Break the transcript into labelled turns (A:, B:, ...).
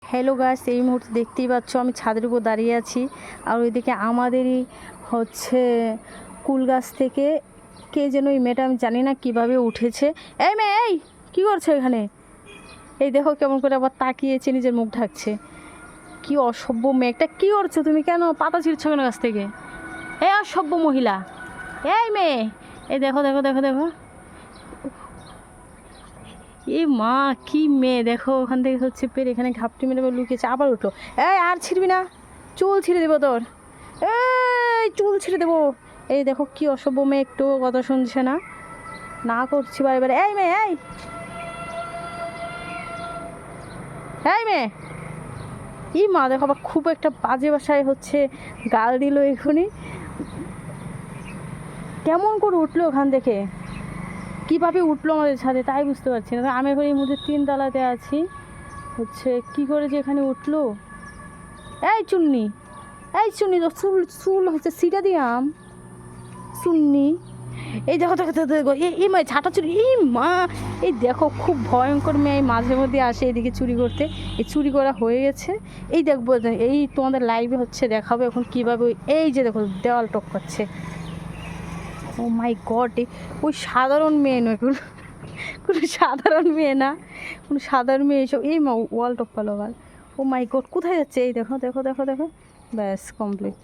A: Hello guys, এই মুহূর্তে দেখতেই পাচ্ছ আমি ছাদের উপর দাঁড়িয়ে আছি। আর ওইদিকে আমাদেরই হচ্ছে কুল গাছ থেকে কে যেন ওই মেয়েটা, আমি জানি না কিভাবে উঠেছে। এই মেয়ে, এই কী করছো এখানে? এই দেখো কেমন করে আবার তাকিয়েছে, নিজের মুখ ঢাকছে। কি অসভ্য মেয়ে একটা! কী করছো তুমি? কেন পাতা ছিঁড়ছো কেন গাছ থেকে? এই অসভ্য মহিলা! এই মেয়ে, এই দেখো দেখো দেখো দেখো, এই মা কি মেয়ে! দেখো ওখান থেকে হচ্ছে পেরে এখানে ঘাপটি মেরে লুকিয়েছে, আবার উঠলো। এই আর ছিড়বি না, চুল ছিঁড়ে দেবো তোর। এই চুল ছিঁড়ে দেবো। এই দেখো কি অসভ্য মেয়ে, একটু কথা শুনছে না, না করছি বারে বারে। এই মেয়ে, এই মেয়ে, ই মা দেখো আবার খুব একটা বাজে ভাষায় হচ্ছে গাল দিল এখনই। কেমন করে উঠলো ওখান থেকে, কীভাবে উঠলো আমাদের ছাদে তাই বুঝতে পারছি না। আমি এখন এই মুহূর্তে 3 তলাতে আছি, হচ্ছে কি করে যে এখানে উঠলো। এই চুন্নি, এই চুন্নি, তো চুল চুল হচ্ছে সিটা দিয়াম চুন্নি। এই দেখো দেখো দেখো, এই মা ঝাঁটা চুরি, এই মা! এই দেখো খুব ভয়ঙ্কর মেয়ে, মাঝে মধ্যে আসে এদিকে চুরি করতে। এই চুরি করা হয়ে গেছে, এই দেখবো, এই তোমাদের লাইভে হচ্ছে দেখাবো এখন কীভাবে। এই যে দেখো দেওয়াল টক করছে। ও মাই গড! ওই সাধারণ মেয়ে নয়, কোনো সাধারণ মেয়ে না, কোনো সাধারণ মেয়ে এসব। এই মা ওয়াল টপকালো আবার। ও মাই গড, কোথায় যাচ্ছে? এই দেখো দেখো দেখো দেখো, ব্যাস কমপ্লিট।